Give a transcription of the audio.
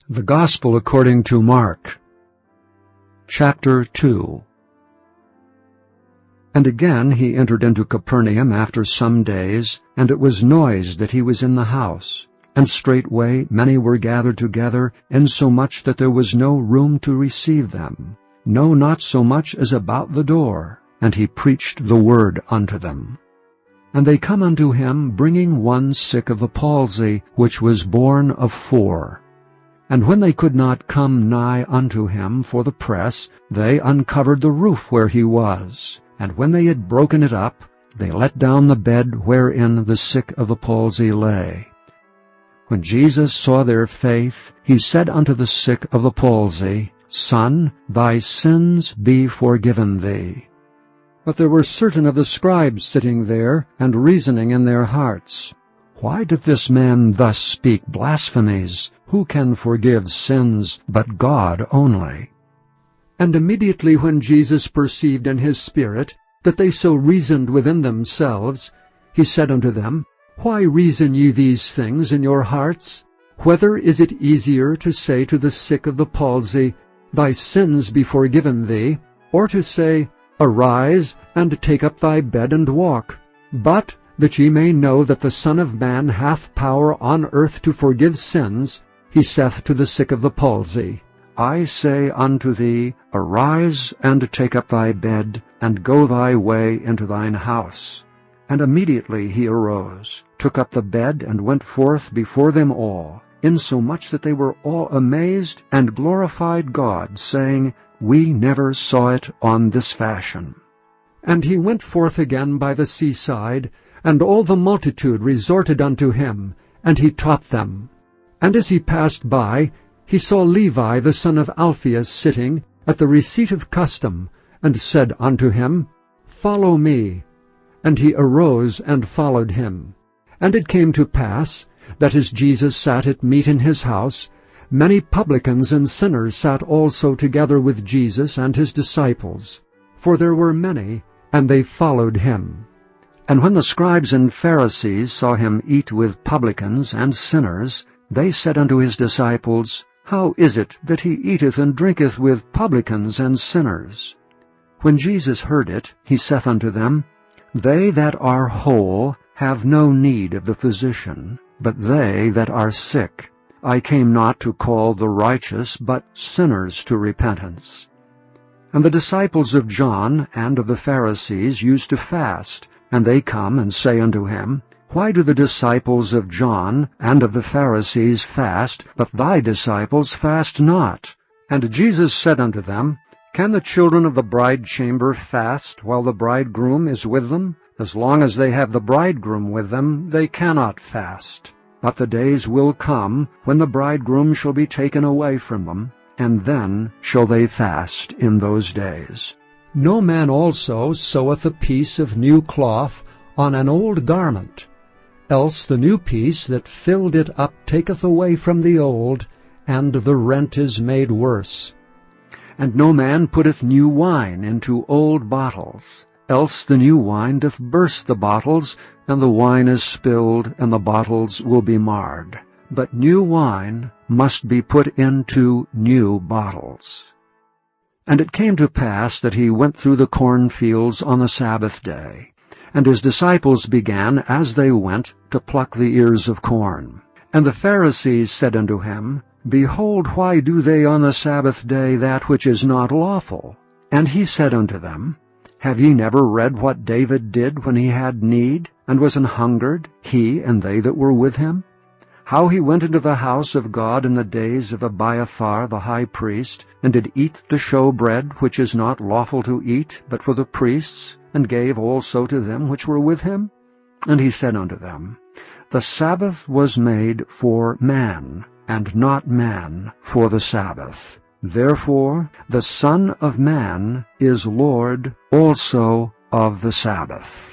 The Gospel according to Mark, chapter 2. And again he entered into Capernaum after some days, and it was noised that he was in the house. And straightway many were gathered together, insomuch that there was no room to receive them, no, not so much as about the door. And he preached the word unto them. And they come unto him, bringing one sick of the palsy, which was borne of 4. And when they could not come nigh unto him for the press, they uncovered the roof where he was. And when they had broken it up, they let down the bed wherein the sick of the palsy lay. When Jesus saw their faith, he said unto the sick of the palsy, Son, thy sins be forgiven thee. But there were certain of the scribes sitting there, and reasoning in their hearts, Why doth this man thus speak blasphemies? Who can forgive sins but God only? And immediately when Jesus perceived in his spirit that they so reasoned within themselves, he said unto them, Why reason ye these things in your hearts? Whether is it easier to say to the sick of the palsy, Thy sins be forgiven thee, or to say, Arise, and take up thy bed and walk? But that ye may know that the Son of Man hath power on earth to forgive sins, he saith to the sick of the palsy, I say unto thee, Arise, and take up thy bed, and go thy way into thine house. And immediately he arose, took up the bed, and went forth before them all, insomuch that they were all amazed, and glorified God, saying, We never saw it on this fashion. And he went forth again by the seaside, and all the multitude resorted unto him, and he taught them. And as he passed by, he saw Levi the son of Alphaeus sitting at the receipt of custom, and said unto him, Follow me. And he arose and followed him. And it came to pass, that as Jesus sat at meat in his house, many publicans and sinners sat also together with Jesus and his disciples. For there were many, and they followed him. And when the scribes and Pharisees saw him eat with publicans and sinners, they said unto his disciples, How is it that he eateth and drinketh with publicans and sinners? When Jesus heard it, he saith unto them, They that are whole have no need of the physician, but they that are sick. I came not to call the righteous, but sinners to repentance. And the disciples of John and of the Pharisees used to fast, and they come and say unto him, Why do the disciples of John and of the Pharisees fast, but thy disciples fast not? And Jesus said unto them, Can the children of the bride chamber fast while the bridegroom is with them? As long as they have the bridegroom with them, they cannot fast. But the days will come when the bridegroom shall be taken away from them, and then shall they fast in those days. No man also seweth a piece of new cloth on an old garment, else the new piece that filled it up taketh away from the old, and the rent is made worse. And no man putteth new wine into old bottles, else the new wine doth burst the bottles, and the wine is spilled, and the bottles will be marred. But new wine must be put into new bottles. And it came to pass that he went through the cornfields on the Sabbath day, and his disciples began, as they went, to pluck the ears of corn. And the Pharisees said unto him, Behold, why do they on the Sabbath day that which is not lawful? And he said unto them, Have ye never read what David did when he had need, and was an hungered, he and they that were with him? How he went into the house of God in the days of Abiathar the high priest, and did eat the showbread, which is not lawful to eat, but for the priests, and gave also to them which were with him? And he said unto them, The Sabbath was made for man, and not man for the Sabbath. Therefore the Son of Man is Lord also of the Sabbath.